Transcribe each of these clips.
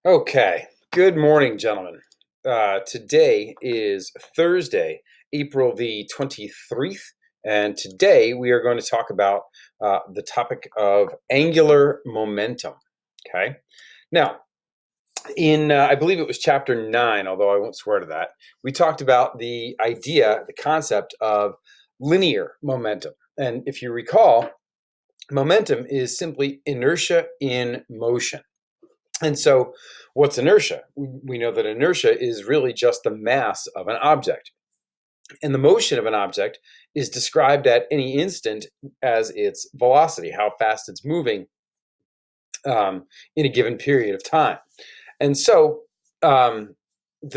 Okay, good morning, gentlemen. Today is Thursday, April the 23rd, and today we are going to talk about the topic of angular momentum. Okay, now in I believe it was chapter 9, although I won't swear to that, we talked about the idea, the concept of linear momentum. And if you recall, momentum is simply inertia in motion. And so, what's inertia? We know that inertia is really just the mass of an object. And the motion of an object is described at any instant as its velocity, how fast it's moving in a given period of time. And so, the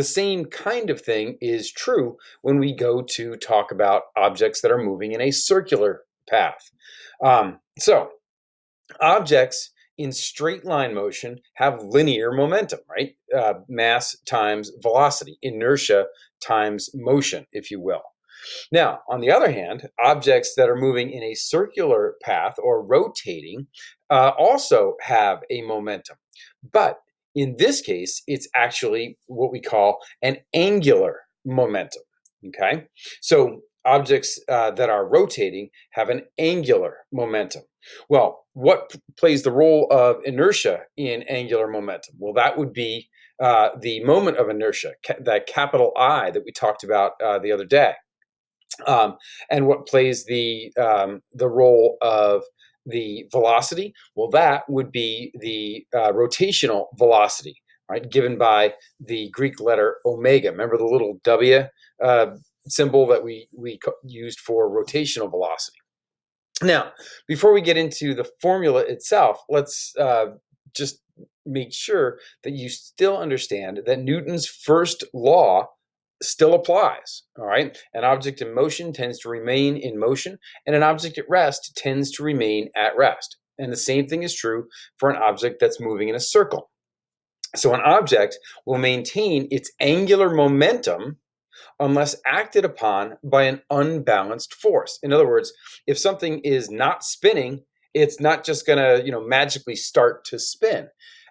same kind of thing is true when we go to talk about objects that are moving in a circular path. So, objects in straight line motion have linear momentum, right? Mass times velocity, inertia times motion, if you will. Now, on the other hand, objects that are moving in a circular path or rotating also have a momentum. But in this case, it's actually what we call an angular momentum. Okay. So objects that are rotating have an angular momentum. Well, what plays the role of inertia in angular momentum? Well, that would be the moment of inertia, that capital I that we talked about the other day. And what plays the role of the velocity? Well, that would be the rotational velocity, right? Given by the Greek letter omega. Remember the little W symbol that we used for rotational velocity. Now, before we get into the formula itself, let's just make sure that you still understand that Newton's first law still applies. All right. An object in motion tends to remain in motion, and an object at rest tends to remain at rest. And the same thing is true for an object that's moving in a circle. So an object will maintain its angular momentum unless acted upon by an unbalanced force. In other words, if something is not spinning, it's not just going to, magically start to spin.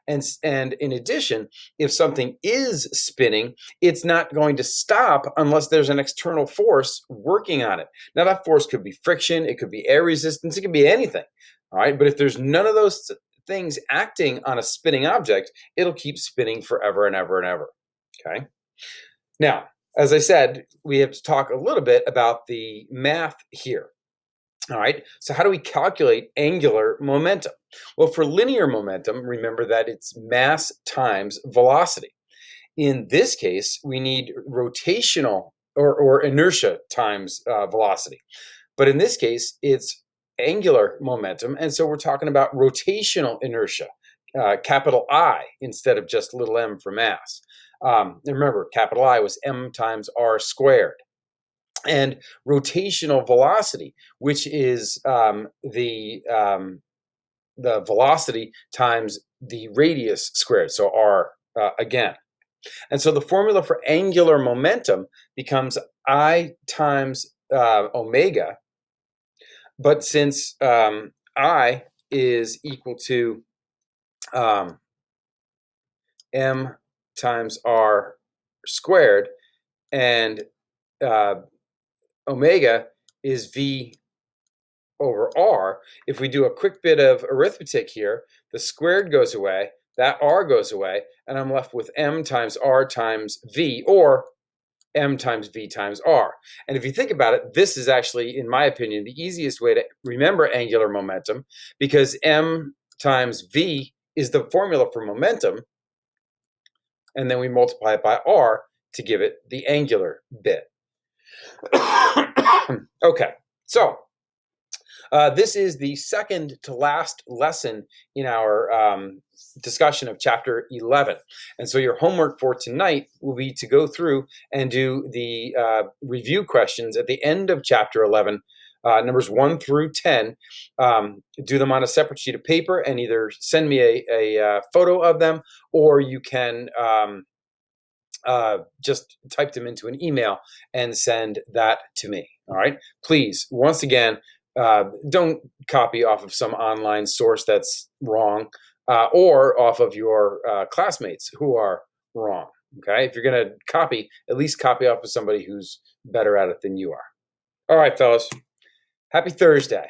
And in addition, if something is spinning, it's not going to stop unless there's an external force working on it. Now, that force could be friction, it could be air resistance, it could be anything. All right. But if there's none of those things acting on a spinning object, it'll keep spinning forever and ever and ever. Okay. Now, as I said, we have to talk a little bit about the math here. All right, so how do we calculate angular momentum? Well, for linear momentum, remember that it's mass times velocity. In this case, we need rotational or inertia times velocity. But in this case, it's angular momentum, and so we're talking about rotational inertia, capital I instead of just little m for mass. And remember, capital I was m times r squared. And rotational velocity, which is the velocity times the radius squared, so r again. And so the formula for angular momentum becomes I times omega, but since I is equal to m times r squared, and omega is v over r. If we do a quick bit of arithmetic here, the squared goes away, that r goes away, and I'm left with m times r times v, or m times v times r. And if you think about it, this is actually, in my opinion, the easiest way to remember angular momentum, because m times v is the formula for momentum, and then we multiply it by r to give it the angular bit. Okay, so this is the second to last lesson in our discussion of chapter 11. And so your homework for tonight will be to go through and do the review questions at the end of chapter 11, numbers 1 through 10. Do them on a separate sheet of paper and either send me a photo of them, or you can just type them into an email and send that to me. All right. Please, once again, don't copy off of some online source that's wrong. or off of your classmates who are wrong. Okay, if you're going to copy, at least copy off of somebody who's better at it than you are. All right, fellas. Happy Thursday.